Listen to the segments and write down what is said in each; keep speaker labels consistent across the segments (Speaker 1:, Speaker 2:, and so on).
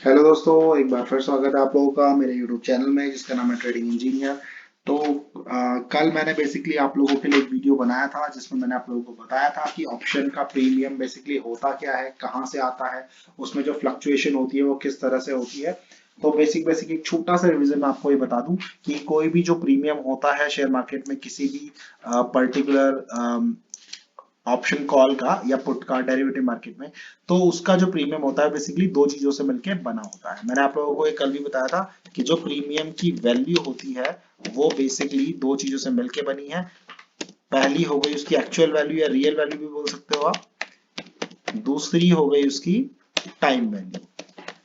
Speaker 1: Hello दोस्तों, एक बार फिर स्वागत है आप लोगों का मेरे YouTube चैनल में जिसका नाम है ट्रेडिंग इंजीनियर। तो कल मैंने बेसिकली आप लोगों के लिए एक वीडियो बनाया था जिसमें मैंने आप लोगों को बताया था कि ऑप्शन का प्रीमियम बेसिकली होता क्या है, कहाँ से आता है, उसमें जो फ्लक्चुएशन होती है वो किस तरह से होती है। तो बेसिक बेसिक एक छोटा सा रिवीजन मैं आपको ये बता दूं कि कोई भी जो प्रीमियम होता है शेयर मार्केट में किसी भी पर्टिकुलर ऑप्शन कॉल का या पुट का डेरिवेटिव मार्केट में, तो उसका जो प्रीमियम होता है बेसिकली दो चीजों से मिलकर बना होता है। मैंने आप लोगों को एक कल भी बताया था कि जो प्रीमियम की वैल्यू होती है वो बेसिकली दो चीजों से मिलकर बनी है। पहली हो गई उसकी एक्चुअल वैल्यू या रियल वैल्यू भी बोल सकते हो आप, दूसरी हो गई उसकी टाइम वैल्यू।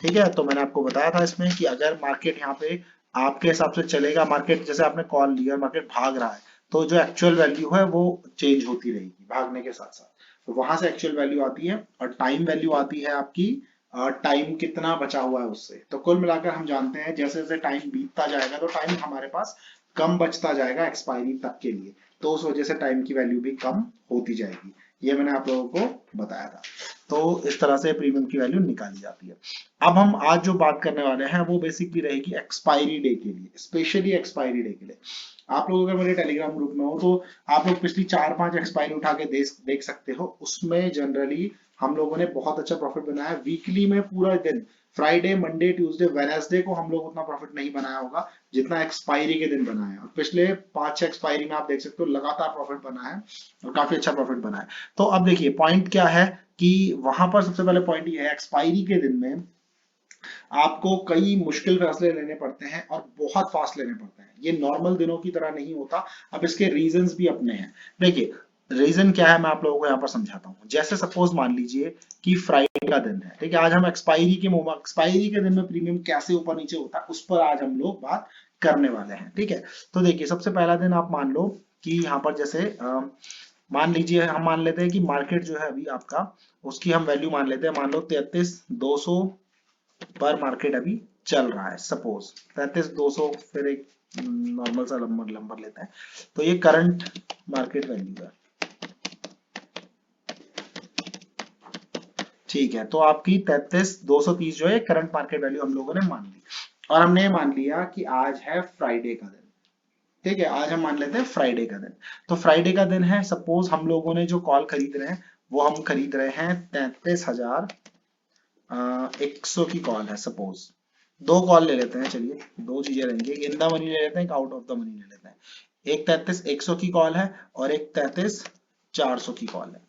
Speaker 1: ठीक है, तो मैंने आपको बताया था इसमें कि अगर मार्केट यहाँ पे आपके हिसाब से चलेगा, मार्केट जैसे आपने कॉल लिया मार्केट भाग रहा है, तो जो एक्चुअल वैल्यू है वो चेंज होती रहेगी भागने के साथ साथ। तो वहां से एक्चुअल वैल्यू आती है और टाइम वैल्यू आती है आपकी टाइम कितना बचा हुआ है उससे। तो कुल मिलाकर हम जानते हैं जैसे जैसे टाइम बीतता जाएगा तो टाइम हमारे पास कम बचता जाएगा एक्सपायरी तक के लिए, तो उस वजह से टाइम की वैल्यू भी कम होती जाएगी। ये मैंने आप लोगों को बताया था। तो इस तरह से प्रीमियम की वैल्यू निकाली जाती है। अब हम आज जो बात करने वाले हैं वो बेसिकली रहेगी एक्सपायरी डे के लिए, स्पेशली एक्सपायरी डे के लिए। आप लोग अगर मेरे टेलीग्राम ग्रुप में हो तो आप लोग पिछली 4-5 एक्सपायरी उठा के देख सकते हो। उसमें जनरली हम लोगों ने बहुत अच्छा प्रॉफिट बनाया है। वीकली में पूरा दिन, फ्राइडे मंडे ट्यूसडे वेडनेसडे को हम लोग उतना प्रॉफिट नहीं बनाया होगा जितना एक्सपायरी के दिन बना है। और पिछले 5-6 एक्सपायरी में आप देख सकते हो लगातार प्रॉफिट बना है और काफी अच्छा प्रॉफिट बना है। तो अब देखिए पॉइंट क्या है कि वहां पर सबसे पहले पॉइंट ये है एक्सपायरी के दिन में आपको कई मुश्किल फैसले लेने पड़ते हैं और बहुत फास्ट लेने पड़ते हैं। ये नॉर्मल दिनों की तरह नहीं होता। अब इसके रीजंस भी अपने हैं। देखिए रीजन क्या है मैं आप लोगों को यहाँ पर समझाता हूँ। जैसे सपोज मान लीजिए कि फ्राइडे का दिन है, ठीक है, आज हम एक्सपायरी के दिन में प्रीमियम कैसे ऊपर नीचे होता है उस पर आज हम लोग बात करने वाले हैं। ठीक है, तो देखिए सबसे पहला दिन आप मान लो कि यहाँ पर जैसे मान लीजिए हम मान लेते हैं कि मार्केट जो है अभी आपका, उसकी हम वैल्यू मान लेते हैं, मान लो 33,200 पर मार्केट अभी चल रहा है। सपोज 33,200, फिर एक नॉर्मल सा नंबर नंबर लेते हैं, तो ये करंट मार्केट वैल्यू है। ठीक है, तो आपकी 33,230 जो है करंट मार्केट वैल्यू हम लोगों ने मान ली। और हमने मान लिया कि आज है फ्राइडे का दिन। ठीक है, आज हम मान लेते हैं फ्राइडे का दिन। तो फ्राइडे का दिन है, सपोज हम लोगों ने जो कॉल खरीद रहे हैं वो हम खरीद रहे हैं 33,100 की कॉल है। सपोज दो कॉल ले लेते हैं, चलिए दो चीजें रहेंगी, एक इन द मनी ले लेते हैं, एक आउट ऑफ द मनी ले लेते हैं। एक 33,100 की कॉल है और एक 33,400 की कॉल है।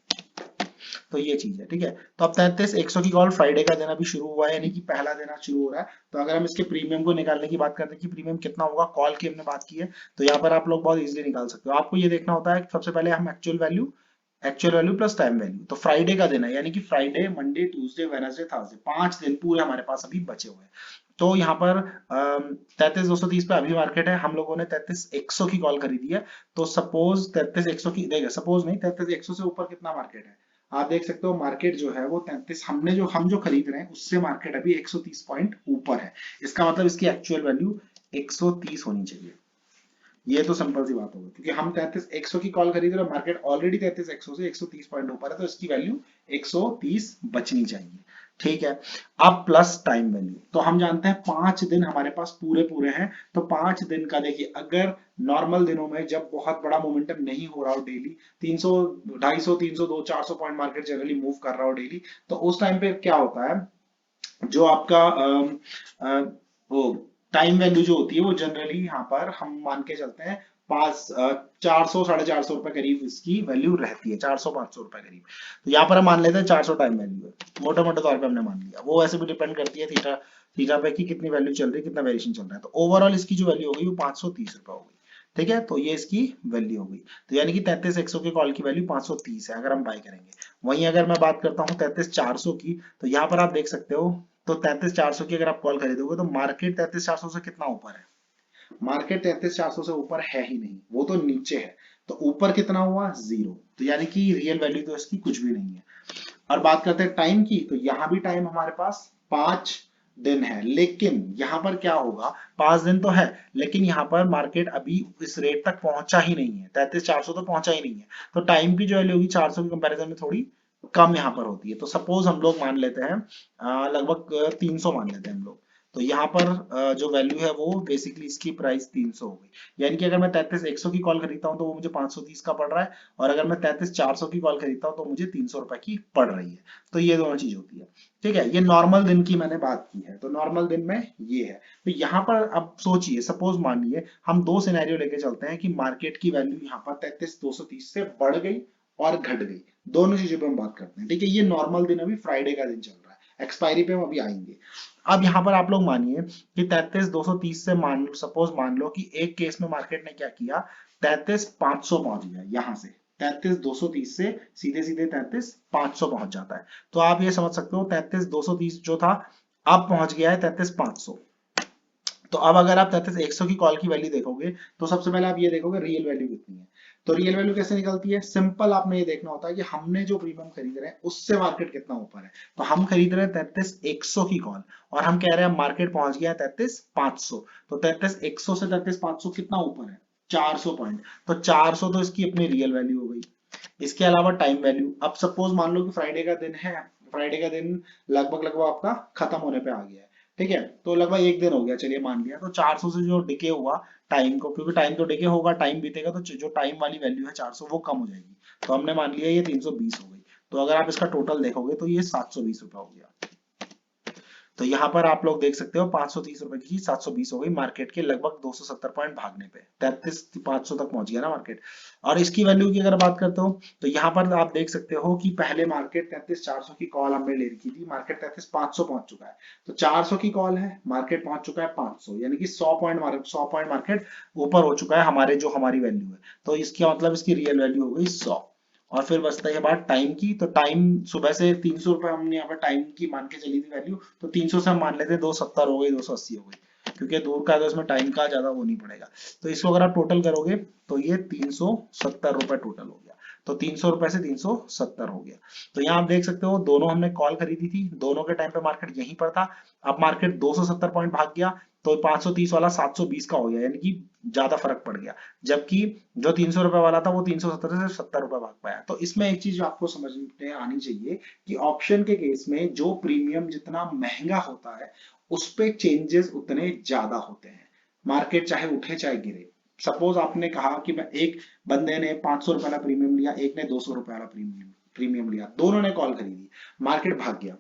Speaker 1: तो ये चीज है। ठीक है, तो अब 33,100 की कॉल फ्राइडे का दिन अभी शुरू हुआ है, यानी कि पहला दिन आज शुरू हो रहा है। तो अगर हम इसके प्रीमियम को निकालने की बात करते हैं कि प्रीमियम कितना होगा, कॉल की हमने बात की है, तो यहाँ पर आप लोग बहुत इजीली निकाल सकते हो। आपको ये देखना होता है कि सबसे पहले हम actual value plus time value. तो फ्राइडे का दिन है, यानी कि Friday Monday Tuesday Wednesday Thursday 5 दिन पूरे हमारे पास अभी बचे हुए हैं। तो यहाँ पर 33,230 पे अभी मार्केट है, हम लोगों ने 33,100 की कॉल खरीदी है। तो सपोज 33,100 की, देखिए सपोज नहीं, 33,100 से ऊपर कितना मार्केट है आप देख सकते हो। मार्केट जो है वो 33, हम जो खरीद रहे हैं उससे मार्केट अभी 130 पॉइंट ऊपर है। इसका मतलब इसकी एक्चुअल वैल्यू 130 होनी चाहिए। ये तो सिंपल सी बात होगी क्योंकि हम 33,100 की कॉल खरीद रहे हैं, मार्केट ऑलरेडी 33,100 से 130 पॉइंट ऊपर है, तो इसकी वैल्यू 130 बचनी चाहिए। ठीक है, अब प्लस टाइम वैल्यू, तो हम जानते हैं 5 दिन हमारे पास पूरे पूरे हैं। तो 5 दिन का देखिए, अगर नॉर्मल दिनों में जब बहुत बड़ा मोमेंटम नहीं हो रहा हो, daily 300 250 302 400 point market generally move कर रहा हो डेली, तो उस टाइम पे क्या होता है, जो आपका वो टाइम वैल्यू जो होती है वो जनरली यहाँ पर हम मान के चलते हैं 400 450 रुपए करीब इसकी वैल्यू रहती है, 400 500 रुपए करीब। तो यहाँ पर हम मान लेते हैं 400 टाइम वैल्यू है, मोटे मोटे तौर पे हमने मान लिया। वो वैसे भी डिपेंड करती है थीटा थीटा पे कि कितनी वैल्यू चल रही है, कितना वेरिएशन चल रहा है। तो ओवरऑल इसकी जो वैल्यू होगी वो 530 रुपए होगी। ठीक है, तो ये इसकी वैल्यू होगी। तो यानी कि 33,100 के कॉल की वैल्यू 530 है अगर हम बाय करेंगे। वहीं अगर मैं बात करता हूँ 33,400 की, तो यहाँ पर आप देख सकते हो, तो 33,400 की अगर आप कॉल खरीदोगे तो मार्केट 33,400 से कितना ऊपर है, मार्केट 33,400 से ऊपर है ही नहीं, वो तो नीचे है। तो ऊपर कितना हुआ, जीरो। तो यानी कि रियल वैल्यू तो इसकी कुछ भी नहीं है। और बात करते हैं टाइम की, तो यहां भी टाइम हमारे पास 5 दिन है, लेकिन यहां पर क्या होगा, 5 दिन तो है लेकिन यहां पर मार्केट अभी इस रेट तक पहुंचा ही नहीं है, 33,400 तो पहुंचा ही नहीं है। तो टाइम की जो वैल्यू होगी 400 के कंपैरिजन में थोड़ी कम यहाँ पर होती है। तो सपोज हम लोग मान लेते हैं लगभग 300 मान लेते हैं हम लोग। तो यहाँ पर जो वैल्यू है वो बेसिकली इसकी प्राइस 300 हो गई। यानी कि अगर मैं 33,100 की कॉल खरीदता हूँ तो वो मुझे 530 का पड़ रहा है, और अगर मैं 33,400 की कॉल खरीदता हूँ तो मुझे 300 रुपए की पड़ रही है। तो ये दोनों चीज होती है। ठीक है, ये नॉर्मल दिन की मैंने बात की है, तो नॉर्मल दिन में ये है। तो यहाँ पर अब सोचिए, सपोज मानिए हम दो सिनेरियो लेके चलते हैं कि मार्केट की वैल्यू यहाँ पर 33,230 से बढ़ गई और घट गई। दोनों चीजों पे हम बात करते हैं। ठीक है, ये नॉर्मल दिन अभी फ्राइडे का दिन चल रहा है, एक्सपायरी पे हम अभी आएंगे। अब यहाँ पर आप लोग मानिए कि 33,230 से मान लो कि एक केस में मार्केट ने क्या किया, 33,500 पहुंच गया। यहाँ से 33,230 से सीधे सीधे 33,500 पहुंच जाता है। तो आप ये समझ सकते हो 33,230 जो था अब पहुंच गया है 33,500। तो अब अगर आप 33,100 की कॉल की वैल्यू देखोगे तो सबसे पहले आप ये देखोगे रियल वैल्यू कितनी है। तो रियल वैल्यू कैसे निकलती है, सिंपल आपने ये देखना होता है कि हमने जो प्रीमियम खरीद रहे हैं उससे मार्केट कितना ऊपर है। तो हम खरीद रहे हैं 33,100 की कॉल, और हम कह रहे हैं मार्केट पहुंच गया है 33,500। तो 33,100 से 33,500 कितना ऊपर है, 400 पॉइंट। तो 400 तो इसकी अपनी रियल वैल्यू हो गई। इसके अलावा टाइम वैल्यू, अब सपोज मान लो कि फ्राइडे का दिन है, फ्राइडे का दिन लगभग लगभग आपका खत्म होने पे आ गया है। ठीक है, तो लगभग एक दिन हो गया, चलिए मान लिया। तो 400 से जो डिके हुआ टाइम को, क्योंकि टाइम तो डिके होगा, टाइम बीतेगा तो जो टाइम वाली वैल्यू है 400 वो कम हो जाएगी। तो हमने मान लिया ये 320 हो गई। तो अगर आप इसका टोटल देखोगे तो ये 720 रुपए हो गया। तो यहाँ पर आप लोग देख सकते हो 530 रुपए की 720 हो गई मार्केट के लगभग 270 पॉइंट भागने पे, 33,500 तक पहुंच गया ना मार्केट। और इसकी वैल्यू की अगर बात करते हो तो यहाँ पर आप देख सकते हो कि पहले मार्केट 33,400 की कॉल हमने ले रखी थी, मार्केट 33,500 पहुंच चुका है। तो 400 की कॉल है, मार्केट पहुंच चुका है 500, यानी कि 100 पॉइंट मार्केट ऊपर हो चुका है हमारे जो हमारी वैल्यू है। तो इसका मतलब इसकी रियल वैल्यू हो गई 100। और फिर बचता है बात टाइम की। तो टाइम सुबह से 300 रुपए हमने यहाँ पर टाइम की मान के चली थी वैल्यू, तो 300 से हम मान लेते हैं 270 हो गई, 280 हो गई, क्योंकि दूर का है तो इसमें टाइम का ज्यादा वो नहीं पड़ेगा। तो इसको अगर आप टोटल करोगे तो ये 370 रुपए टोटल हो गया। तो 300 रुपए से 370 हो गया। तो यहाँ आप देख सकते हो दोनों हमने कॉल खरीदी थी, दोनों के टाइम पे मार्केट यहीं पर था। अब मार्केट 270 पॉइंट भाग गया, तो 530 वाला 720 का हो गया, यानी कि ज्यादा फर्क पड़ गया। जबकि जो 300 रुपए वाला था वो 370 से 70 रुपए भाग पाया। तो इसमें एक चीज आपको समझ में आनी चाहिए कि ऑप्शन के केस में जो प्रीमियम जितना महंगा होता है उस पे चेंजेस उतने ज्यादा होते हैं, मार्केट चाहे उठे चाहे गिरे। सपोज आपने कहा कि मैं एक बंदे ने 500 रुपए वाला प्रीमियम लिया, एक ने 200 रुपए वाला प्रीमियम प्रीमियम लिया, दोनों ने कॉल खरीदी, मार्केट भाग गया।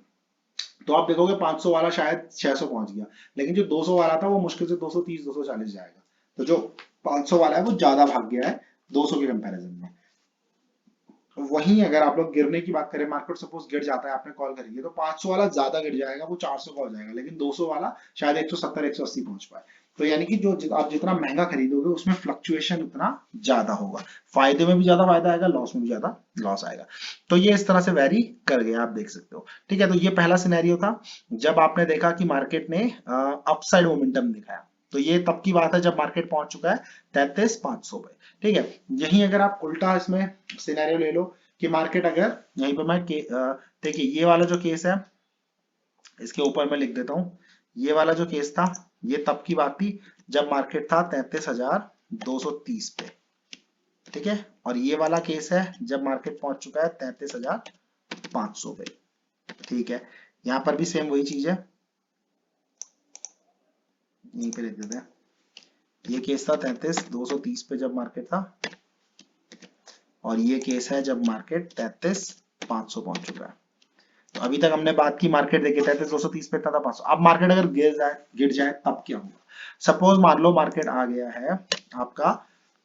Speaker 1: तो आप देखोगे 500 वाला शायद 600 पहुंच गया, लेकिन जो 200 वाला था वो मुश्किल से 230 240 जाएगा। तो जो 500 वाला है वो ज्यादा भाग गया है 200 के कंपैरिजन में। वहीं अगर आप लोग गिरने की बात करें, मार्केट सपोज गिर जाता है, आपने कॉल करी है, तो 500 वाला ज्यादा गिर जाएगा, वो 400 का हो जाएगा, लेकिन 200 वाला शायद 170 180 पहुंच पाए। तो यानी कि जो आप जितना महंगा खरीदोगे उसमें फ्लक्चुएशन उतना ज्यादा होगा, फायदे में भी ज्यादा फायदा आएगा, लॉस में भी ज्यादा लॉस आएगा। तो ये इस तरह से वैरी कर गया, आप देख सकते हो। ठीक है, तो ये पहला सिनेरियो था जब आपने देखा कि मार्केट ने अपसाइड मोमेंटम दिखाया। तो ये तब की बात है जब मार्केट पहुंच चुका है 33,500 पे। ठीक है, यही अगर आप उल्टा इसमें सिनेरियो ले लो कि मार्केट अगर यहीं पे मैं देखिए ये वाला जो केस है इसके ऊपर मैं लिख देता हूं। ये वाला जो केस था ये तब की बात थी जब मार्केट था 33,230 पे। ठीक है, और ये वाला केस है जब मार्केट पहुंच चुका है 33,500 पे। ठीक है, यहां पर भी सेम वही चीज है, यहीं पे लिख देते हैं। ये केस था 33,230 पे जब मार्केट था, और ये केस है जब मार्केट 33,500 पहुंच चुका है। तो अभी तक हमने बात की मार्केट देखिए 33,230 पे था 500। अब मार्केट अगर गिर जाए तब क्या होगा। सपोज मान लो मार्केट आ गया है आपका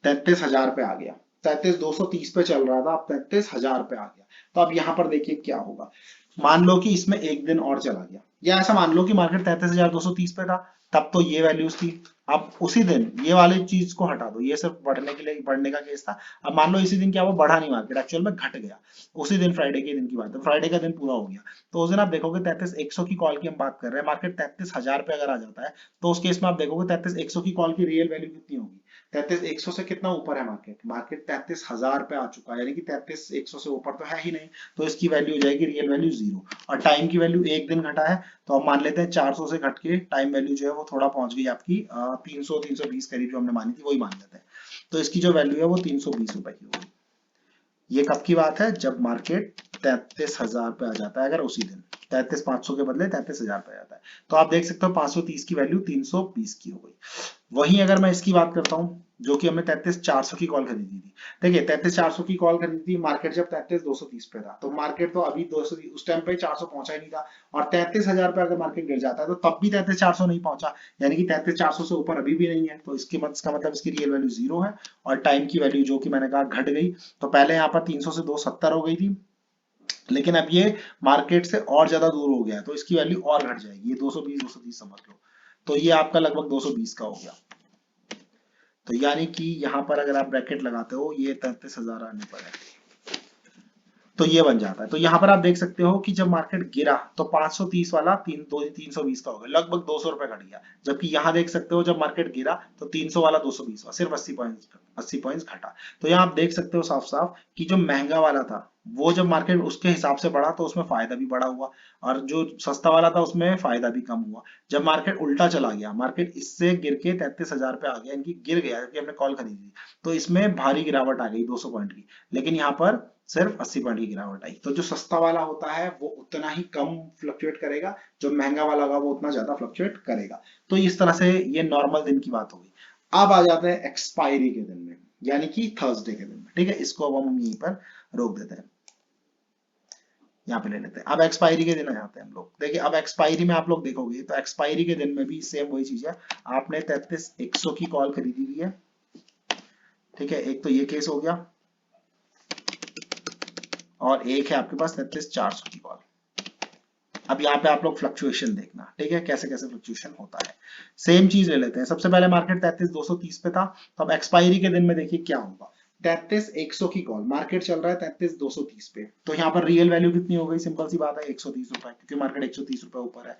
Speaker 1: 33,000 पे आ गया, 33,230 पे चल रहा था, अब 33,000 पे आ गया। तो अब यहाँ पर देखिए क्या होगा। मान लो कि इसमें एक दिन और चला गया, या ऐसा मान लो कि मार्केट 33,230 पे था, तब तो ये वैल्यूज थी। अब उसी दिन ये वाली चीज को हटा दो, ये सिर्फ बढ़ने के लिए बढ़ने का केस था। अब मान लो इसी दिन क्या हुआ, बढ़ा नहीं मार्केट, एक्चुअल में घट गया। उसी दिन फ्राइडे के दिन की बात है, फ्राइडे का दिन पूरा हो गया। तो उस दिन आप देखोगे 33,100 की कॉल की हम बात कर रहे हैं, मार्केट 33,000 पे अगर आ जाता है तो उस केस में आप देखोगे 33,100 की कॉल की रियल वैल्यू कितनी होगी। 33,100 से कितना ऊपर है मार्केट, मार्केट 33,000 पे आ चुका है, यानी कि 33,100 से ऊपर तो है ही नहीं। तो इसकी वैल्यू हो जाएगी रियल वैल्यू 0। और टाइम की वैल्यू एक दिन घटा है, तो हम मान लेते हैं 400 से घट के टाइम वैल्यू जो है वो थोड़ा पहुंच गई आपकी 300 320 करीब जो हमने मानी थी वही मान लेते हैं। तो इसकी जो वैल्यू है वो 320 रुपए की होगी। ये कब की बात है, जब मार्केट 33,000 पे आ जाता है। अगर उसी दिन 33,500 के बदले 33,000 पे आ जाता है, तो आप देख सकते हो 530 की वैल्यू 320 की हो गई। वहीं अगर मैं इसकी बात करता हूँ, जो कि हमने 33,400 की कॉल खरीदी थी। देखिए 33,400 की कॉल खरीदी थी, मार्केट जब 33,230 पे था, तो मार्केट तो अभी 200 उस टाइम पे 400 पहुंचा ही नहीं था। और 33,000 पे अगर मार्केट गिर जाता है तो तब भी 33,400 नहीं पहुंचा, यानी कि 33,400 से ऊपर अभी भी नहीं है। तो इसका मतलब इसकी रियल वैल्यू 0 है। और टाइम की वैल्यू जो कि मैंने कहा घट गई, तो पहले यहाँ पर 300 से 270 हो गई थी, लेकिन अब ये मार्केट से और ज्यादा दूर हो गया है, तो इसकी वैल्यू और घट जाएगी। ये 220 230 समझ लो, तो ये आपका लगभग 220 का हो गया। तो यानी कि यहाँ पर अगर आप ब्रैकेट लगाते हो, ये 33,000 आने पर है, तो ये बन जाता है। तो यहाँ पर आप देख सकते हो कि जब मार्केट गिरा तो 530 वाला 320 का हो गया, लगभग 200 रुपए घट गया। जबकि यहाँ देख सकते हो जब मार्केट गिरा तो 300 वाला 220 सिर्फ 80 पॉइंट्स घटा। तो यहाँ आप देख सकते हो साफ साफ कि जो महंगा वाला था वो जब मार्केट उसके हिसाब से बढ़ा तो उसमें फायदा भी बड़ा हुआ, और जो सस्ता वाला था उसमें फायदा भी कम हुआ। जब मार्केट उल्टा चला गया, मार्केट इससे गिर के 33,000 पे आ गया, इनकी गिर गया क्योंकि हमने कॉल खरीदी थी, तो इसमें भारी गिरावट आ गई 200 पॉइंट की। लेकिन यहाँ पर सिर्फ 80 पॉइंट की गिरावट आई। तो जो सस्ता वाला होता है वो उतना ही कम फ्लक्चुएट करेगा, जो महंगा वाला होगा वो उतना ज्यादा फ्लक्चुएट करेगा। तो इस तरह से ये नॉर्मल दिन की बात हो गई। अब आ जाते हैं एक्सपायरी के दिन में, यानी कि थर्सडे के दिन में। ठीक है, इसको अब हम यहीं पर रोक देते हैं, यहाँ पे ले लेते हैं। अब एक्सपायरी के दिन आ जाते हैं हम लोग। देखिए अब एक्सपायरी में आप लोग देखोगे तो एक्सपायरी के दिन में भी सेम वही चीज है। आपने 33,100 की कॉल खरीदी हुई है, ठीक है, एक तो ये केस हो गया, और एक है आपके पास 33,400 की कॉल। अब यहाँ पे आप लोग फ्लक्चुएशन देखना, ठीक है, कैसे कैसे फ्लक्चुएशन होता है। सेम चीज ले लेते हैं। सबसे पहले मार्केट 33,230 पे था, तो अब एक्सपायरी के दिन में देखिए क्या होगा। 33,100 की कॉल, मार्केट चल रहा है 33,230 पे, तो यहाँ पर रियल वैल्यू कितनी हो गई? सिंपल सी बात है, 130 रुपए, क्योंकि मार्केट 130 रुपए ऊपर है।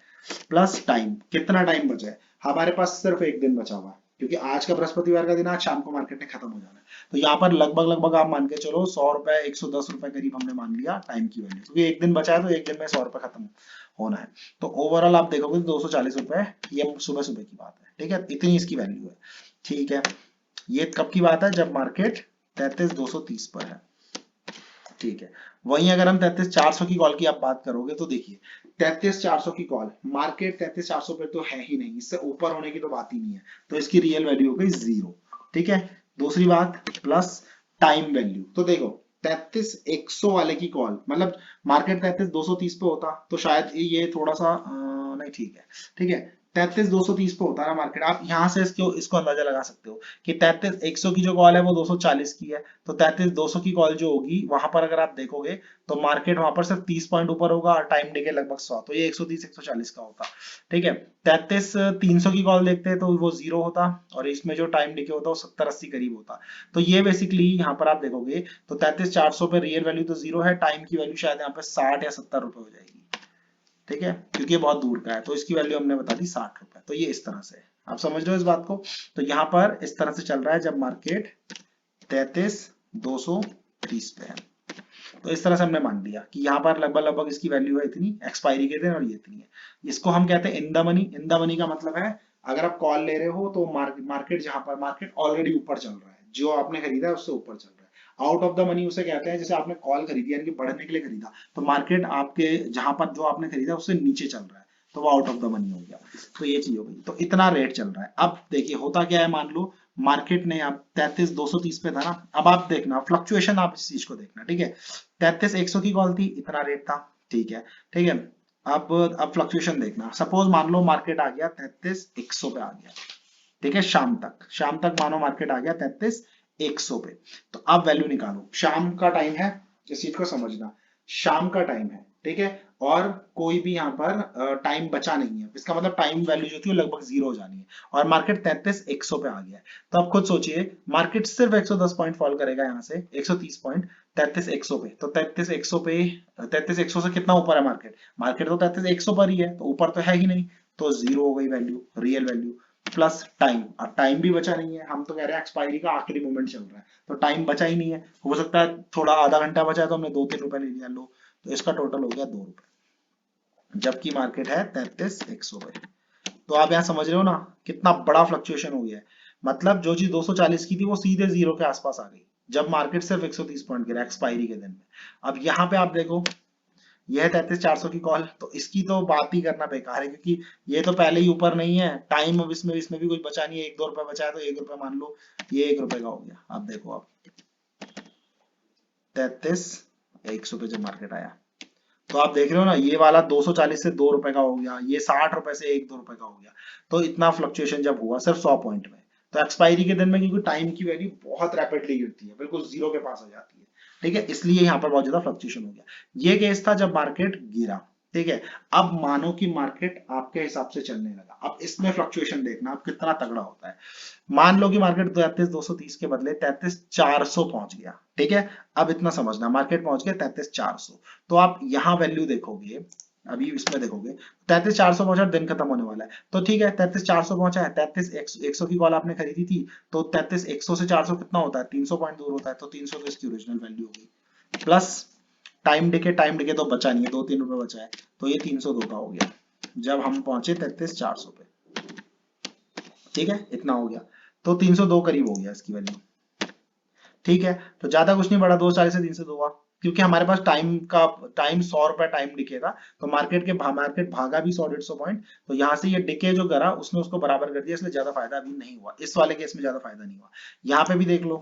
Speaker 1: प्लस टाइम, कितना टाइम बचा है हमारे पास? सिर्फ एक दिन बचा हुआ है, क्योंकि आज का बृहस्पतिवार का दिन, आज शाम को मार्केट ने खत्म हो जाना है। तो यहाँ पर लगभग लगभग आप मान के चलो 100 रुपए, 110 रुपए करीब हमने मान लिया टाइम की वैल्यू, क्योंकि एक दिन बचा है तो एक दिन में 100 रुपए खत्म होना है। तो ओवरऑल आप देखोगे 240 रुपए, ये सुबह सुबह की बात है। ठीक है, इतनी इसकी वैल्यू है। ठीक है, ये कब की बात है? जब मार्केट 33,230 पर है। ठीक है, वहीं अगर हम 33,400 की कॉल की आप बात करोगे तो देखिए 33,400 की कॉल, मार्केट 33,400 पे तो है ही नहीं, इससे ऊपर होने की तो बात ही नहीं है, तो इसकी रियल वैल्यू हो गई 0। ठीक है, दूसरी बात प्लस टाइम वैल्यू। तो देखो 33,100 वाले की कॉल, मतलब मार्केट 33,230 पे होता तो शायद ये थोड़ा सा नहीं, ठीक है, ठीक है, 33,230 पे होता ना मार्केट, आप यहाँ से इसको अंदाजा लगा सकते हो कि 33,100 की जो कॉल है वो 240 की है, तो 33,200 की कॉल जो होगी वहां पर अगर आप देखोगे तो मार्केट वहां पर सिर्फ 30 पॉइंट ऊपर होगा और टाइम डिके लगभग 100, तो ये 130 140 का होता। ठीक है, 33,300 की कॉल देखते हैं तो वो 0 होता, और इसमें जो टाइम डिके होता है वो 70-80 करीब होता। तो ये बेसिकली यहाँ पर आप देखोगे तो 33,400 पे रियल वैल्यू तो 0 है, टाइम की वैल्यू शायद यहाँ पे 60 या 70 रुपए हो जाएगी। ठीक है, क्योंकि ये बहुत दूर का है, तो इसकी वैल्यू हमने बता दी 60 रुपए। तो ये इस तरह से है, आप समझ रहे हो इस बात को। तो यहाँ पर इस तरह से चल रहा है जब मार्केट 33,230 पे है। तो इस तरह से हमने मान लिया कि यहाँ पर लगभग लगभग इसकी वैल्यू है इतनी एक्सपायरी के दिन, और ये इतनी है। इसको हम कहते हैं in the money. In the money का मतलब है अगर आप कॉल ले रहे हो तो मार्केट जहां पर मार्केट ऑलरेडी ऊपर चल रहा है, जो आपने खरीदा है उससे ऊपर चल रहा है। आउट ऑफ द मनी उसे कहते हैं, जैसे आपने कॉल खरीदी यानी कि बढ़ने के लिए खरीदा, तो मार्केट आपके जहां पर जो आपने खरीदा उससे नीचे चल रहा है, तो वो आउट ऑफ द मनी हो गया। तो ये चीज हो गई, तो इतना रेट चल रहा है। अब देखिए होता क्या है, मान लो मार्केट ने अब 33,230 पे था ना, अब आप देखना फ्लक्चुएशन, आप इस चीज को देखना। ठीक है, 33,100 की कॉल थी, इतना रेट था। ठीक है, ठीक है, अब फ्लक्चुएशन देखना। सपोज मान लो मार्केट आ गया 33,100 पे आ गया, ठीक है, शाम तक मानो मार्केट आ गया 33,100 पे, तो अब वैल्यू निकालो। शाम का टाइम है, इस चीज को समझना, शाम का टाइम है, ठीक है, और कोई भी यहाँ पर टाइम बचा नहीं है, इसका मतलब टाइम वैल्यू जो थी वो लगभग 0 हो जानी है, और मार्केट 33,100 पे आ गया है। तो आप खुद सोचिए, मार्केट सिर्फ 110 पॉइंट फॉल करेगा यहाँ से, 130 पॉइंट 33,100 पे, तो 33,100 पे 33,100 से कितना ऊपर है मार्केट? मार्केट तो 33,100 पर ही है, तो ऊपर तो है ही नहीं, तो 0 हो गई value, real value. Plus time, अब टाइम भी बचा नहीं है, हम तो कह रहे हैं एक्सपायरी का आखिरी मोमेंट चल रहा है, तो टाइम बचा ही नहीं है। हो सकता है थोड़ा आधा घंटा बचा है तो हमने 2-3 रुपए ले लिया, लो, तो इसका टोटल हो गया 2 रुपए, जबकि मार्केट है 33,100 पे। तो आप यहाँ समझ रहे हो ना कितना बड़ा फ्लक्चुएशन हो गया है। मतलब जो चीज 240 की थी वो सीधे 0 के आसपास आ गई, जब मार्केट सिर्फ 130 पॉइंट गिरा एक्सपायरी के दिन में। अब यहाँ पे आप देखो यह 33,400 की कॉल, तो इसकी तो बात ही करना बेकार है, क्योंकि ये तो पहले ही ऊपर नहीं है, टाइम अब इसमें भी कुछ बचा नहीं है, 1-2 रुपए बचा है, तो 1 रुपए मान लो, ये 1 रुपए का हो गया। अब देखो आप 33,100 पे जब मार्केट आया, तो आप देख रहे हो ना, ये वाला 240 से 2 रुपए का हो गया, ये 60 रुपए से 1-2 रुपए का हो गया। तो इतना फ्लक्चुएशन जब हुआ सिर्फ 100 पॉइंट में, तो एक्सपायरी के दिन में क्योंकि टाइम की वैल्यू बहुत रैपिडली गिरती है, बिल्कुल जीरो के पास आ जाती है, ठीक है, इसलिए यहाँ पर बहुत ज्यादा फ्लक्चुएशन हो गया। ये केस था जब मार्केट गिरा, ठीक है। अब मानो कि मार्केट आपके हिसाब से चलने लगा, अब इसमें फ्लक्चुएशन देखना अब कितना तगड़ा होता है। मान लो कि मार्केट 33,230 के बदले 33,400 पहुंच गया, ठीक है। अब इतना समझना, मार्केट पहुंच गया 33,400, तो आप यहाँ वैल्यू देखोगे, अभी इसमें देखोगे 33,400 पहुंचा, दिन खत्म होने वाला है, तो ठीक है 33,400 पहुंचा है, 33,100 की कॉल आपने खरीदी थी, तो 33,100 से 400 कितना होता है, 300 पॉइंट दूर होता है, तो 300 तो इसकी ओरिजिनल वैल्यू होगी, प्लस टाइम डिके तो बचा नहीं है, 2-3 रुपए बचा है, तो ये 302 का हो गया जब हम पहुंचे 33,400 पे, ठीक है, इतना हो गया, तो 302 करीब हो गया इसकी वैल्यू, ठीक है। तो ज्यादा कुछ नहीं बढ़ा, 240 से 302 हुआ, क्योंकि हमारे पास टाइम 100 रुपए टाइम डिके था, तो मार्केट भागा भी 100-150 पॉइंट, तो यहाँ से ये डिके जो करा उसने उसको बराबर कर दिया, इसलिए ज्यादा फायदा अभी नहीं हुआ, इस वाले केस में ज्यादा फायदा नहीं हुआ। यहाँ पे भी देख लो,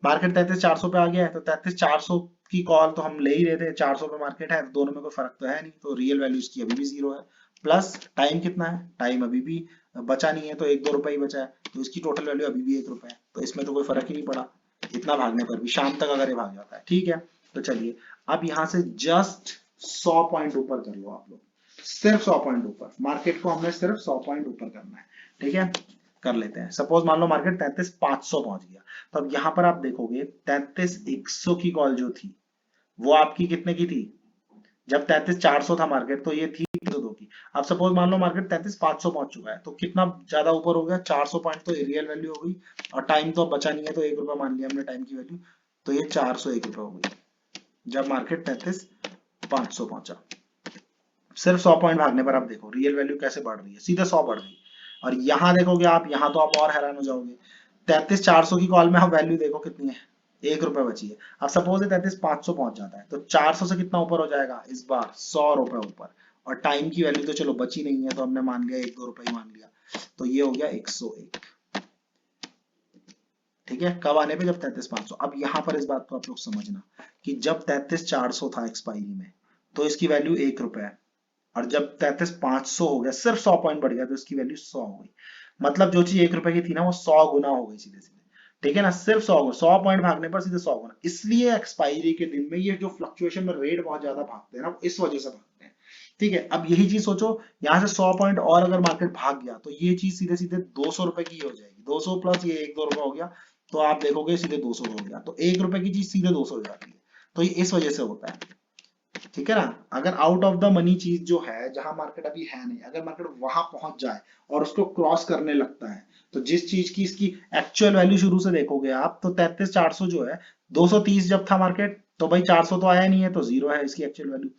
Speaker 1: मार्केट 33,400 पे आ गया है, तो 33,400 की कॉल तो हम ले ही रहे थे, 400 पे मार्केट है, दोनों में कोई फर्क तो है नहीं, तो रियल वैल्यू इसकी अभी भी जीरो है, प्लस टाइम कितना है, टाइम अभी भी बचा नहीं है, तो 1-2 रुपए ही बचा है, तो इसकी टोटल वैल्यू अभी भी 1 रुपए है, तो इसमें तो कोई फर्क ही नहीं पड़ा इतना भागने पर भी, शाम तक अगर ये भाग जाता है, ठीक है। तो चलिए अब यहाँ से जस्ट 100 पॉइंट ऊपर कर लो आप लोग, सिर्फ 100 पॉइंट ऊपर, मार्केट को हमने सिर्फ 100 पॉइंट ऊपर करना है, ठीक है, कर लेते हैं। सपोज मान लो मार्केट 33,500 पहुंच गया, तो अब यहां पर आप देखोगे 33,100 की कॉल जो थी वो आपकी कितने की थी, जब 33,400 था मार्केट, तो ये थी 302 की। अब सपोज मान लो मार्केट 33,500 पहुंच चुका है, तो कितना ज्यादा ऊपर हो गया, 400 पॉइंट, तो रियल वैल्यू हो गई, और टाइम तो अब बचा नहीं है, तो 1 रुपया मान लिया हमने टाइम की वैल्यू, तो ये 401 रुपया हो गई जब मार्केट 33,500 पहुंचा। सिर्फ 100 पॉइंट भागने पर आप देखो रियल वैल्यू कैसे बढ़ रही है, सीधे 100 बढ़ गई। और यहां देखोगे आप, यहां तो आप और हैरान हो जाओगे, 33,400 की कॉल में आप वैल्यू देखो कितनी है, 1 रुपए बची है। अब सपोज 33,500 पहुंच जाता है, तो 400 से कितना ऊपर हो जाएगा इस बार, 100 रुपए ऊपर, और टाइम की वैल्यू तो चलो बची नहीं है, तो हमने मान लिया 1-2 रुपए ही मान लिया, तो ये हो गया 101, ठीक है, कब आने पे, जब 33,500। अब यहां पर इस बात को आप लोग समझना कि जब 33,400 था एक्सपायरी में, तो इसकी वैल्यू 1 रुपए है, और जब 33,500 हो गया, सिर्फ 100 पॉइंट बढ़ गया, तो इसकी वैल्यू 100 हो गई, मतलब जो चीज 1 रुपए की थी ना, वो 100 गुना हो गई सीधे सीधे, ठीक है ना, सिर्फ 100 पॉइंट भागने पर सीधे 100 गुना। इसलिए एक्सपायरी के दिन में ये जो फ्लक्चुएशन में रेट बहुत ज्यादा भागते हैं ना, इस वजह से भागते हैं, ठीक है। अब यही चीज सोचो, यहाँ से 100 पॉइंट और अगर मार्केट भाग गया, तो ये चीज सीधे सीधे 200 रुपए की हो जाएगी, 200 प्लस ये 1-2 रुपए हो गया, तो आप देखोगे सीधे 200 हो गया, तो 1 रुपए की चीज सीधे 200 हो जाती है, तो ये इस वजह से होता है, ठीक है ना। अगर आउट ऑफ द मनी चीज जो है, जहां मार्केट अभी है नहीं, अगर मार्केट वहां पहुंच जाए और उसको क्रॉस करने लगता है, तो जिस चीज की इसकी एक्चुअल वैल्यू शुरू से देखोगे आप, तो 33,400 जो है, 230 जब था मार्केट, तो भाई 400 तो आया नहीं है, तो जीरो है इसकी एक्चुअल वैल्यू।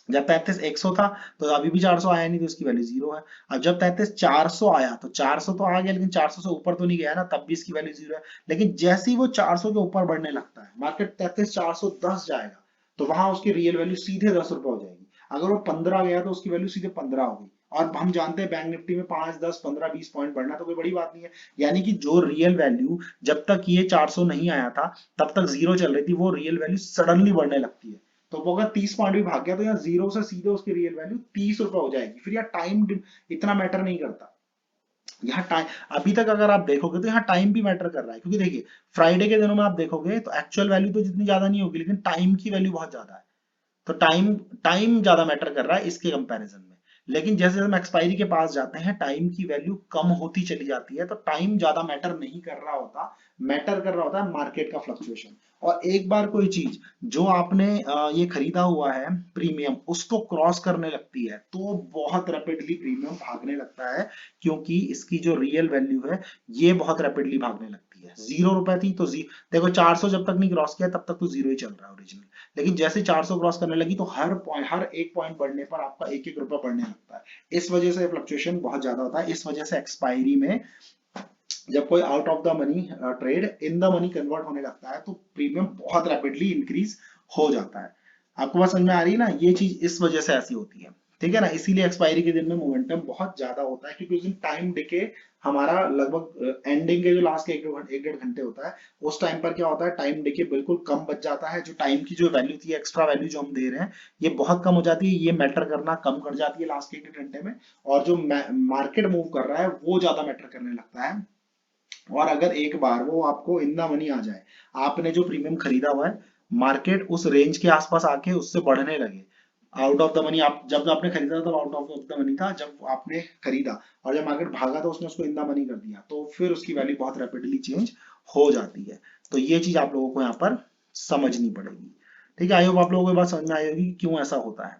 Speaker 1: जब 33,100 था, तो अभी भी 400 आया नहीं, तो इसकी वैल्यू जीरो है। अब जब 33,400 आया, तो 400 तो आ गया, लेकिन 400 से ऊपर तो नहीं गया ना, तब भी इसकी वैल्यू जीरो है। लेकिन जैसे ही वो 400 के ऊपर बढ़ने लगता है, मार्केट 33,410 जाएगा, तो वहां उसकी रियल वैल्यू सीधे 10 रुपए हो जाएगी। अगर वो 15 गया, तो उसकी वैल्यू सीधे 15 हो गई। और हम जानते हैं बैंक निफ्टी में 5, 10, 15, 20 पॉइंट बढ़ना तो कोई बड़ी बात नहीं है। यानी कि जो रियल वैल्यू जब तक ये 400 नहीं आया था, तब तक जीरो चल रही थी, वो रियल वैल्यू सडनली बढ़ने लगती है। तो वो अगर 30 पॉइंट भी भाग गया, तो यहाँ जीरो से सीधे उसकी रियल वैल्यू 30 रुपए हो जाएगी। फिर यहाँ टाइम इतना मैटर नहीं करता। यहाँ टाइम, अभी तक अगर आप देखोगे तो यहाँ टाइम भी मैटर कर रहा है, क्योंकि देखिए फ्राइडे के दिनों में आप देखोगे तो एक्चुअल वैल्यू तो जितनी ज्यादा नहीं होगी, लेकिन टाइम की वैल्यू बहुत ज्यादा है, तो टाइम टाइम ज्यादा मैटर कर रहा है इसके कंपैरिजन में। लेकिन जैसे हम एक्सपायरी के पास जाते हैं, टाइम की वैल्यू कम होती चली जाती है, तो टाइम ज्यादा मैटर नहीं कर रहा होता, मैटर कर रहा होता है मार्केट का फ्लक्चुएशन। और एक बार कोई चीज जो आपने ये खरीदा हुआ है प्रीमियम, उसको क्रॉस करने लगती है, तो बहुत रैपिडली प्रीमियम भागने लगता है, क्योंकि इसकी जो रियल वैल्यू है, ये बहुत रैपिडली भागने लगती है। 0 रुपए थी, तो देखो 400 जब तक नहीं क्रॉस किया, तब तक तो जीरो ही चल रहा है ओरिजिनल, लेकिन जैसे 400 क्रॉस करने लगी, तो हर एक पॉइंट बढ़ने पर आपका 1-1 रुपया बढ़ने लगता है। इस वजह से फ्लक्चुएशन बहुत ज्यादा होता है, इस वजह से एक्सपायरी में जब कोई out of the money trade in the money convert होने लगता है तो प्रीमियम बहुत रैपिडली इंक्रीज हो जाता है। आपको बात समझ में आ रही है ना, ये चीज इस वजह से ऐसी होती है, ठीक है ना। इसीलिए एक्सपायरी के दिन में मोमेंटम बहुत ज्यादा होता है, क्योंकि उस दिन टाइम डिके हमारा लगभग एंडिंग के जो लास्ट के एक डेढ़ घंटे होता है, उस टाइम पर क्या होता है, टाइम डिके बिल्कुल कम बच जाता है। जो टाइम की जो वैल्यू थी, एक्स्ट्रा वैल्यू जो हम दे रहे हैं, ये बहुत कम हो जाती है, ये मैटर करना कम कर जाती है लास्ट के एक डेढ़ घंटे में। और जो मार्केट मूव कर रहा है वो ज्यादा मैटर करने लगता है। और अगर एक बार वो आपको इन द मनी आ जाए, आपने जो प्रीमियम खरीदा हुआ है, मार्केट उस रेंज के आसपास आके उससे बढ़ने लगे, आउट ऑफ द मनी, आप जब आपने खरीदा था तब आउट ऑफ द मनी था जब आपने खरीदा, और जब मार्केट भागा तो उसने उसको इन द मनी कर दिया, तो फिर उसकी वैल्यू बहुत रैपिडली चेंज हो जाती है। तो ये चीज आप लोगों को यहाँ पर समझनी पड़ेगी, ठीक है। आई होप आप लोगों को ये बात समझ में आई होगी कि क्यों ऐसा होता है।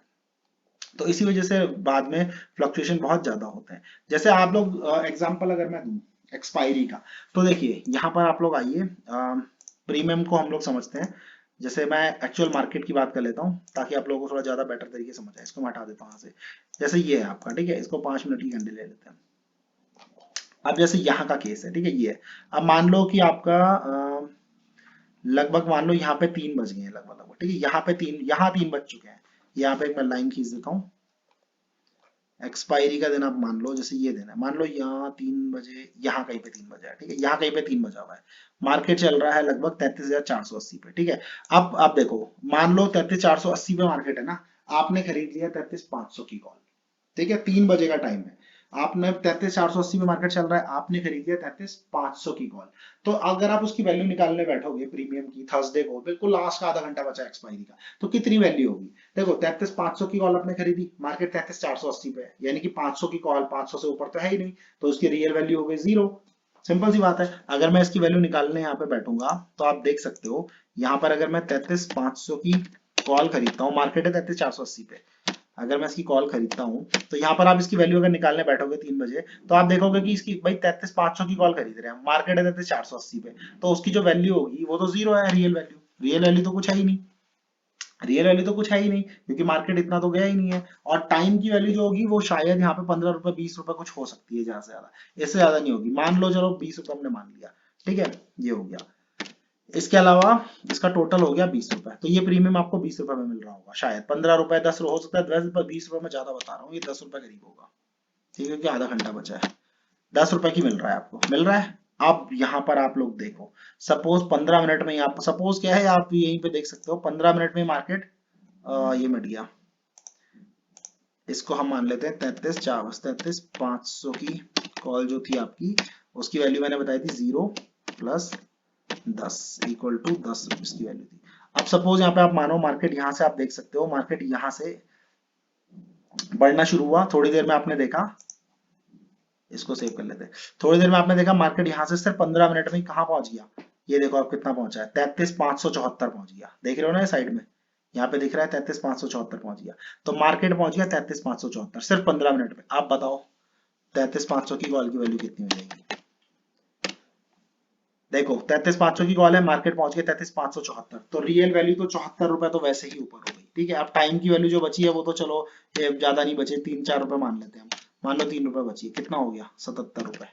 Speaker 1: तो इसी वजह से बाद में फ्लक्चुएशन बहुत ज्यादा होते हैं। जैसे आप लोग एग्जांपल अगर मैं दूं एक्सपायरी का, तो देखिए यहाँ पर आप लोग आइए, प्रीमियम को हम लोग समझते हैं। जैसे मैं एक्चुअल मार्केट की बात कर लेता हूँ ताकि आप लोगों को थोड़ा ज्यादा बेटर तरीके से समझ आए। इसको मैं हटा देता हूँ यहाँ से। जैसे ये है आपका, ठीक है, इसको 5 मिनट की कैंडल ले लेते हैं। अब जैसे यहाँ का केस है, ठीक है, ये है। अब मान लो कि आपका लगभग मान लो यहाँ पे 3 बज गए हैं लगभग लगभग, ठीक है, यहाँ 3 बज चुके हैं। यहाँ पे एक मैं लाइन खींच देता हूँ। एक्सपायरी का दिन आप मान लो, जैसे ये दिन है, मान लो यहाँ 3 बजे, यहाँ कहीं पे 3 बजे है, ठीक है, यहाँ कहीं पे 3 बजा हुआ है। मार्केट चल रहा है लगभग 33,480 पे, ठीक है। अब आप देखो, मान लो 33,480 पे मार्केट है ना, आपने खरीद लिया 33,500 की कॉल, ठीक है, 3 बजे का टाइम है, आपने 33,480 में मार्केट चल रहा है, आपने खरीद लिया 33,500 की कॉल। तो अगर आप उसकी वैल्यू निकालने बैठोगे प्रीमियम की, थर्सडे को बिल्कुल लास्ट का आधा घंटा बचा एक्सपायरी का, तो कितनी वैल्यू होगी? देखो 33,500 की कॉल आपने खरीदी, मार्केट 33,480 पे है, यानी कि 500 की कॉल, 500 से ऊपर तो है ही नहीं, तो उसकी रियल वैल्यू हो गई 0। सिंपल सी बात है। अगर मैं इसकी वैल्यू निकालने यहाँ पे बैठूंगा तो आप देख सकते हो, यहाँ पर अगर मैं 33,500 की कॉल खरीदता हूँ, मार्केट है 33,480 पे, अगर मैं इसकी कॉल खरीदता हूँ, तो यहाँ पर आप इसकी वैल्यू अगर निकालने बैठोगे 3 बजे, तो आप देखोगे कि इसकी भाई 33,500 की कॉल खरीद रहे हैं, मार्केट है 33,480 पे, तो उसकी जो वैल्यू होगी वो तो 0 है, रियल वैल्यू। रियल वैल्यू तो कुछ है ही नहीं, रियल वैल्यू तो कुछ है ही नहीं, क्योंकि मार्केट इतना तो गया ही नहीं है। और टाइम की वैल्यू जो होगी वो शायद यहाँ पे 15 रुपए 20 रुपए कुछ हो सकती है, ज्यादा से ज्यादा, इससे ज्यादा नहीं होगी। मान लो चलो 20 रुपए हमने मान लिया, ठीक है, ये हो गया। इसके अलावा इसका टोटल हो गया 20 रुपए, तो ये प्रीमियम आपको 20 रुपए में मिल रहा होगा, शायद 15 रुपए 10 हो सकता है, 10 रुपए 20 रुपए में ज्यादा बता रहा हूँ, ये 10 रुपए करीब होगा, ठीक है, क्योंकि आधा घंटा बचा है। 10 रुपए की मिल रहा है, आपको मिल रहा है। अब यहाँ पर आप लोग देखो, सपोज 15 मिनट में ही आप, सपोज क्या है, आप यहीं पे देख सकते हो 15 मिनट में मार्केट ये मिट गया। इसको हम मान लेते हैं 33,500 की कॉल जो थी आपकी, उसकी वैल्यू मैंने बताई थी 0 प्लस 10 इक्वल टू 10 रुपीज की वैल्यू थी। अब सपोज यहाँ पे आप मानो मार्केट, यहाँ से आप देख सकते हो मार्केट यहाँ से बढ़ना शुरू हुआ, थोड़ी देर में आपने देखा, इसको सेव कर लेते हैं। थोड़ी देर में आपने देखा मार्केट यहाँ से सिर्फ 15 मिनट में ही कहाँ पहुंच गया, ये देखो आप कितना पहुंचा है, 33,574 पहुंच गया, देख रहे हो ना ये साइड में, यहाँ पे दिख रहा है 33,574 पहुंच गया। तो मार्केट पहुंच गया 33,574 सिर्फ 15 मिनट में। आप बताओ 33,500 की कॉल की वैल्यू कितनी हो जाएगी? देखो 33,500 की कॉल है, मार्केट पहुंच गया 33,574, तो रियल वैल्यू तो 74 रुपए तो वैसे ही ऊपर हो गई, ठीक है। अब टाइम की वैल्यू जो बची है वो तो चलो ये ज्यादा नहीं बचे, 3-4 रुपए मान लेते हैं हम, मान लो 3 रुपए बची है, कितना हो गया 77 रुपए।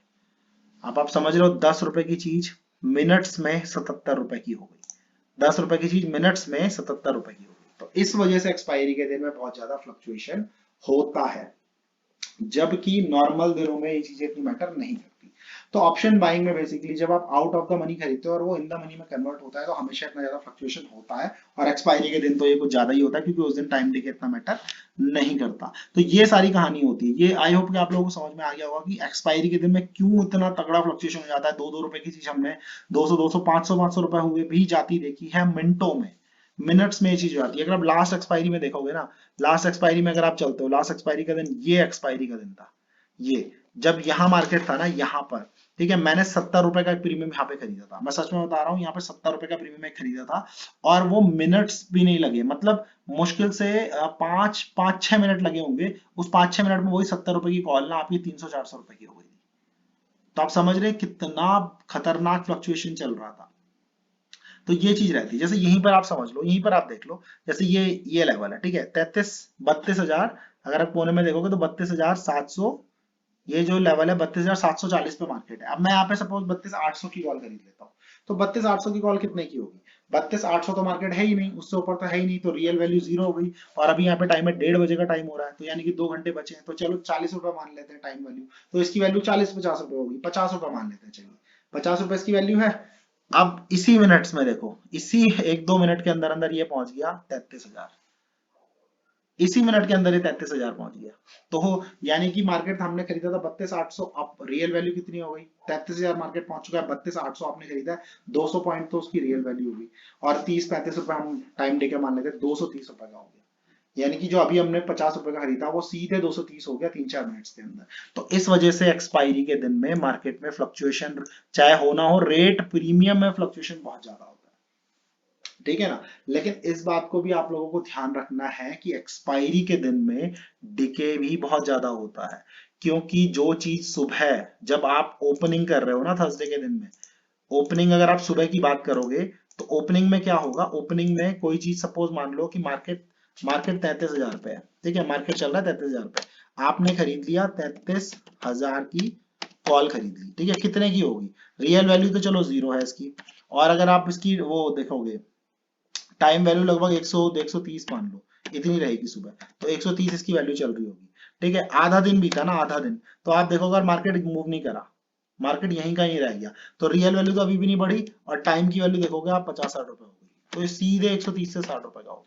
Speaker 1: अब आप समझ लो 10 रुपए की चीज मिनट्स में 77 रुपए की हो गई, 10 रुपए की चीज मिनट्स में 77 रुपए की हो गई। तो इस वजह से एक्सपायरी के दिन में बहुत ज्यादा फ्लक्चुएशन होता है, जबकि नॉर्मल दिनों में ये चीजें इतनी मैटर नहीं करती। तो ऑप्शन बाइंग में बेसिकली जब आप आउट ऑफ द मनी खरीदते हो और वो इन द मनी में कन्वर्ट होता है, तो हमेशा इतना ज्यादा फ्लक्चुएशन होता है। और एक्सपायरी के दिन तो ये कुछ ज्यादा ही होता है, क्योंकि उस दिन टाइम डे इतना मैटर नहीं करता। तो ये सारी कहानी होती है। ये आई होप कि आप लोगों को समझ में आ गया होगा कि एक्सपायरी के दिन में क्यों इतना तगड़ा फ्लक्चुएशन हो जाता है। 2-2 रुपए की चीज हमने 200 500 रुपए हुए भी जाती देखी है मिनटों में, मिनट्स में ये चीज हो जाती है। अगर आप लास्ट एक्सपायरी में देखोगे ना, लास्ट एक्सपायरी में अगर आप चलते हो, लास्ट एक्सपायरी का दिन, ये एक्सपायरी का दिन था, ये जब यहाँ मार्केट था ना, यहाँ पर, ठीक है, मैंने 70 रुपए का प्रीमियम यहाँ पे खरीदा था, मैं सच में बता रहा हूँ, यहाँ पे 70 रुपए का प्रीमियम में खरीदा था, और वो मिनट्स भी नहीं लगे, मतलब मुश्किल से 5-6 मिनट लगे होंगे, उस 5-6 मिनट में वही 70 रुपए की कॉल ना आपकी 300-400 रुपए की हो गई थी। तो आप समझ रहे हैं कितना खतरनाक फ्लक्चुएशन चल रहा था। तो ये चीज रहती है। जैसे यहीं पर आप समझ लो, यहीं पर आप देख लो, जैसे ये लेवल है, ठीक है, 32,000 अगर आप कोने में देखोगे तो 32,700 ये जो लेवल है 32,740 पे मार्केट है। अब मैं यहाँ पे सपोज 32,800 की कॉल खरीद लेता हूँ, तो 32,800 की कॉल कितने की होगी? 32,800 तो मार्केट है ही नहीं, उससे ऊपर तो है ही नहीं, तो रियल वैल्यू जीरो हो गई। और अभी यहाँ पे टाइम है 1:30 बजे का टाइम हो रहा है, तो यानी कि 2 घंटे बचे हैं, तो चलो 40 रुपए मान लेते हैं टाइम वैल्यू। तो इसकी वैल्यू 40-50 रुपए होगी, 50 रुपए मान लेते हैं, चलिए 50 रुपए इसकी वैल्यू है। अब इसी मिनट्स में देखो, इसी 1-2 मिनट के अंदर अंदर ये पहुंच गया 33,000, इसी मिनट के अंदर ही 33,000 पहुंच गया। तो यानी कि मार्केट हमने खरीदा था 32,800, अब रियल वैल्यू कितनी हो गई? 33,000 मार्केट पहुंच चुका है, 32,800 आपने खरीदा है, 200 पॉइंट तो उसकी रियल वैल्यू होगी। और 30-35 रुपए हम टाइम दे के मान लेते हैं, 230 रुपए का हो गया। यानी कि जो अभी हमने 50 रुपए का खरीदा वो सीधे 230 हो गया 3-4 मिनट्स के अंदर। तो इस वजह से एक्सपायरी के दिन में मार्केट में फ्लक्चुएशन चाहे होना हो, रेट प्रीमियम में फ्लक्चुएशन बहुत ज्यादा होता है, ठीक है ना। लेकिन इस बात को भी आप लोगों को ध्यान रखना है कि एक्सपायरी के दिन में डिके भी बहुत ज्यादा होता है, क्योंकि जो चीज सुबह जब आप ओपनिंग कर रहे हो ना थर्सडे के दिन में, ओपनिंग अगर आप सुबह की बात करोगे तो ओपनिंग में क्या होगा? ओपनिंग में कोई चीज सपोज मान लो कि मार्केट मार्केट 33,000 पे है, ठीक है, मार्केट चल रहा है 33,000 पे, आपने खरीद लिया 33,000 की कॉल खरीद ली, ठीक है, कितने की होगी? रियल वैल्यू तो चलो जीरो है इसकी, और अगर आप इसकी वो देखोगे टाइम वैल्यू लगभग 100 130 मान लो, इतनी रहेगी सुबह, तो 130 इसकी वैल्यू चल रही होगी, ठीक है। आधा दिन बीता ना, आधा दिन, तो आप देखोगे अगर मार्केट मूव नहीं करा, मार्केट यहीं का ही रह गया, तो रियल वैल्यू तो अभी भी नहीं बढ़ी, और टाइम की वैल्यू देखोगे आप 50-60 रुपए हो गई, तो ये सीधे 130 से 60 रुपए का हो गया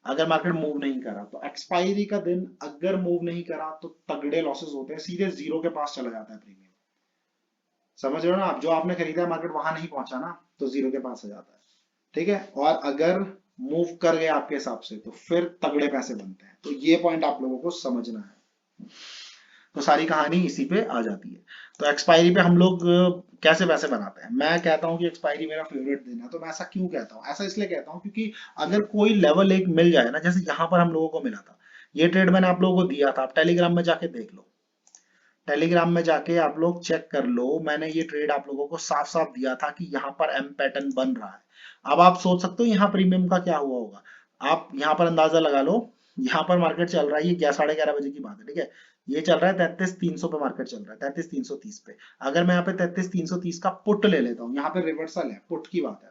Speaker 1: अगर मार्केट मूव नहीं करा। तो एक्सपायरी का दिन अगर मूव नहीं करा तो तगड़े लॉसेस होते हैं, सीधे जीरो के पास चला जाता है प्रीमियम। समझ रहे हो ना आप? जो आपने खरीदा है मार्केट वहां नहीं पहुंचा ना, तो जीरो के पास आ जाता है, ठीक है। और अगर मूव कर गया आपके हिसाब से तो फिर तगड़े पैसे बनते हैं, तो ये पॉइंट आप लोगों को समझना है। तो सारी कहानी इसी पे आ जाती है। तो एक्सपायरी पे हम लोग कैसे पैसे बनाते हैं? मैं कहता हूँ कि एक्सपायरी मेरा फेवरेट दिन है। तो मैं ऐसा क्यों कहता हूँ? ऐसा इसलिए कहता हूँ क्योंकि अगर कोई लेवल एक मिल जाए ना, जैसे यहाँ पर हम लोगों को मिला था, ये ट्रेड मैंने आप लोगों को दिया था, आप टेलीग्राम में जाके देख लो, टेलीग्राम में जाके आप लोग चेक कर लो, मैंने ये ट्रेड आप लोगों को साफ साफ दिया था कि यहाँ पर एम पैटर्न बन रहा है। अब आप सोच सकते हो यहाँ प्रीमियम का क्या हुआ होगा, आप यहाँ पर अंदाजा लगा लो। यहाँ पर मार्केट चल रहा है, ये 11:30 बजे की बात है, ठीक है, ये चल रहा है 33,300 पे, मार्केट चल रहा है 33,330 पे। अगर मैं यहाँ पे 33,330 का पुट ले लेता हूँ, यहाँ पे रिवर्सल है, पुट की बात है,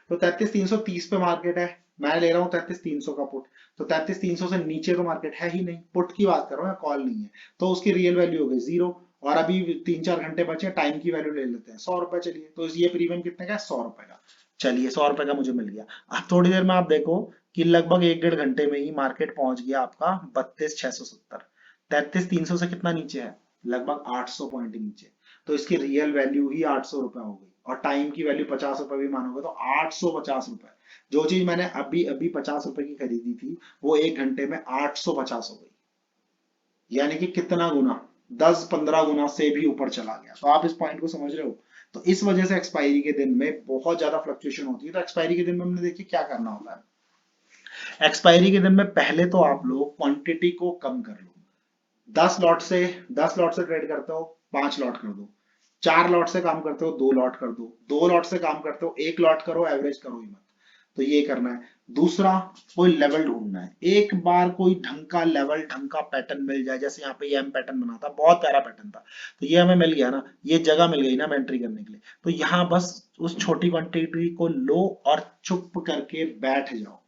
Speaker 1: तो 33,330 पे मार्केट है, मैं ले रहा हूँ 33,300 का पुट, तो 33,300 से नीचे तो मार्केट है ही नहीं, पुट की बात कर रहा हूँ, कॉल नहीं है, तो उसकी रियल वैल्यू हो गई जीरो। और अभी 3-4 घंटे बचे, टाइम की वैल्यू ले लेते हैं 100 रुपए, चलिए, तो ये प्रीमियम कितने का है? 100 रुपए का। चलिए 100 रुपए का मुझे मिल गया। अब थोड़ी देर में आप देखो कि लगभग 1-1.5 घंटे में ही मार्केट पहुंच गया आपका 32,670। 33,300 से कितना नीचे है? लगभग 800 पॉइंट नीचे। तो इसकी रियल वैल्यू ही 800 रुपए हो गई, और टाइम की वैल्यू 50 रुपए भी मानोगे तो 850 रुपए। जो चीज मैंने अभी अभी 50 रुपए की खरीदी थी, वो 1 घंटे में 850 हो गई। यानी कि कितना गुना? 10-15 गुना से भी ऊपर चला गया। तो आप इस पॉइंट को समझ रहे हो? तो इस वजह से एक्सपायरी के दिन में बहुत ज्यादा फ्लक्चुएशन होती है। तो एक्सपायरी के दिन में हमने देखिए क्या करना होता है। एक्सपायरी के दिन में पहले तो आप लोग क्वांटिटी को कम कर लो। 10 लॉट से ट्रेड करते हो, 5 लॉट कर दो। 4 लॉट से काम करते हो, 2 लॉट कर दो। 2 लॉट से काम करते हो, 1 लॉट करो, एवरेज करो ही मत। तो ये करना है। दूसरा, कोई लेवल ढूंढना है। एक बार कोई ढंग का लेवल, ढंग का पैटर्न मिल जाए, जैसे यहाँ पे ये एम पैटर्न बना था, बहुत प्यारा पैटर्न था, तो ये हमें मिल गया ना, ये जगह मिल गई ना मैं एंट्री करने के लिए। तो यहाँ बस उस छोटी क्वांटिटी को लो और चुप करके बैठ जाओ।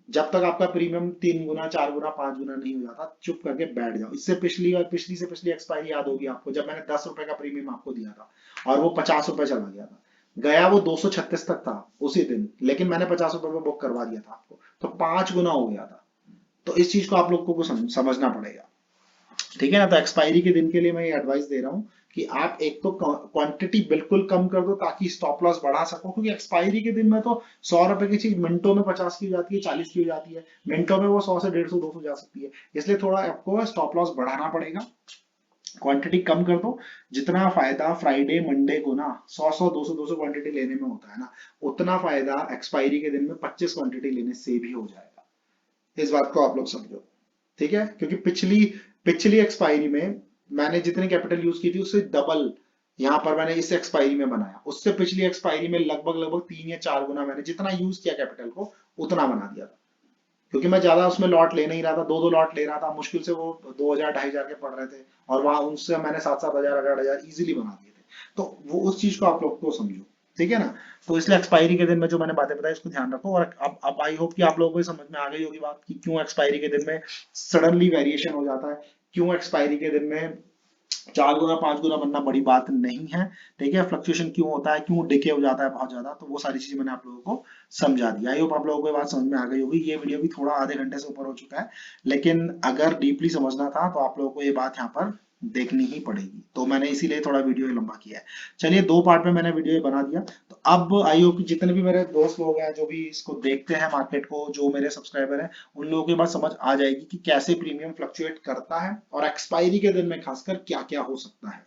Speaker 1: जब तक आपका प्रीमियम 3 गुना, 4 गुना, 5 गुना नहीं हो जाता, चुप करके बैठ जाओ। इससे पिछली और पिछली से पिछली एक्सपायरी याद होगी आपको, जब मैंने 10 रुपए का प्रीमियम आपको दिया था और वो 50 रुपए चला गया था, गया वो 236 तक था उसी दिन, लेकिन मैंने 50 रुपए में बुक करवा दिया था आपको, तो 5 गुना हो गया था। तो इस चीज को आप लोग को समझना पड़ेगा, ठीक है ना। तो एक्सपायरी के दिन के लिए मैं ये एडवाइस दे रहा हूँ कि आप एक तो क्वांटिटी बिल्कुल कम कर दो ताकि स्टॉप लॉस बढ़ा सको, क्योंकि एक्सपायरी के दिन में तो 100 रुपए की चीज मिनटों में 50 की हो जाती है, 40 की हो जाती है, मिनटों में वो 100 से 150 200 जा सकती है। इसलिए थोड़ा आपको स्टॉप लॉस बढ़ाना पड़ेगा, क्वांटिटी कम कर दो। जितना फायदा फ्राइडे मंडे को ना 100 200 200 क्वांटिटी लेने में होता है ना, उतना फायदा एक्सपायरी के दिन में 25 क्वांटिटी लेने से भी हो जाएगा। इस बात को आप लोग समझो, ठीक है। क्योंकि पिछली पिछली एक्सपायरी में मैंने जितनी कैपिटल यूज की थी उससे डबल यहाँ पर मैंने इस एक्सपायरी में बनाया। उससे पिछली एक्सपायरी में लगभग लगभग 3 या 4 गुना मैंने जितना यूज किया कैपिटल को, उतना बना दिया था। क्योंकि मैं ज्यादा उसमें लॉट ले नहीं रहा था, दो दो लॉट ले रहा था, मुश्किल से वो 2000 2500 के पड़ रहे थे, और वहां उनसे मैंने 7 7 हजार 8 8 हजार इजीली बना दिए थे। तो वो उस चीज को आप लोग को समझो, ठीक है ना। तो इसलिए एक्सपायरी के दिन में जो मैंने बातें बताई उसको ध्यान रखो। और अब आई होप कि आप लोगों को समझ में आ गई होगी बात कि क्यों एक्सपायरी के दिन में सडनली वेरिएशन हो जाता है, क्यों एक्सपायरी के दिन में 4 गुना 5 गुना बनना बड़ी बात नहीं है, ठीक है। फ्लक्चुएशन क्यों होता है, क्यों डिके हो जाता है बहुत ज्यादा, तो वो सारी चीजें मैंने आप लोगों को समझा दी। आई होप आप लोगों को ये बात समझ में आ गई होगी। ये वीडियो भी थोड़ा आधे घंटे से ऊपर हो चुका है, लेकिन अगर डीपली समझना था तो आप लोगों को ये बात यहाँ पर देखनी ही पड़ेगी, तो मैंने इसीलिए थोड़ा वीडियो लंबा किया है। चलिए, दो पार्ट में मैंने वीडियो बना दिया। तो अब आई होप कि जितने भी मेरे दोस्त लोग हैं जो भी इसको देखते हैं मार्केट को, जो मेरे सब्सक्राइबर हैं, उन लोगों की बात समझ आ जाएगी कि कैसे प्रीमियम फ्लक्चुएट करता है और एक्सपायरी के दिन में खासकर क्या क्या हो सकता है।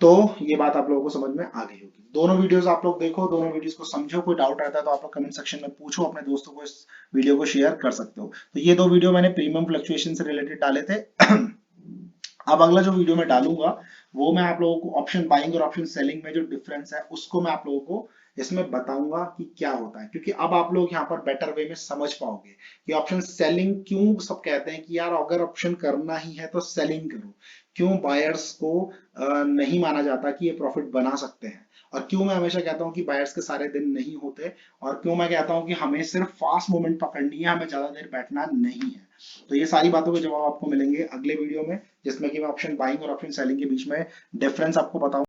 Speaker 1: तो ये बात आप लोगों को समझ में आ गई होगी। दोनों वीडियोस आप लोग देखो, दोनों वीडियोस को समझो। कोई डाउट रहता है तो आप लोग कमेंट सेक्शन में पूछो, अपने दोस्तों को इस वीडियो को शेयर कर सकते हो। तो ये दो वीडियो मैंने प्रीमियम फ्लक्चुएशन से रिलेटेड डाले थे। अब अगला जो वीडियो मैं डालूंगा वो मैं आप लोगों को ऑप्शन बाइंग और ऑप्शन सेलिंग में जो डिफरेंस है उसको मैं आप लोगों को इसमें बताऊंगा कि क्या होता है, क्योंकि अब आप लोग यहाँ पर बेटर वे में समझ पाओगे कि ऑप्शन सेलिंग क्यों सब कहते हैं कि यार अगर ऑप्शन करना ही है तो सेलिंग करो, क्यों बायर्स को नहीं माना जाता कि ये प्रॉफिट बना सकते हैं, और क्यों मैं हमेशा कहता हूं कि बायर्स के सारे दिन नहीं होते, और क्यों मैं कहता हूं कि हमें सिर्फ फास्ट मूवमेंट पकड़नी है, हमें ज्यादा देर बैठना नहीं है। तो ये सारी बातों के जवाब आपको मिलेंगे अगले वीडियो में, जिसमें कि मैं ऑप्शन बाइंग और ऑप्शन सेलिंग के बीच में डिफरेंस आपको बताऊंगा।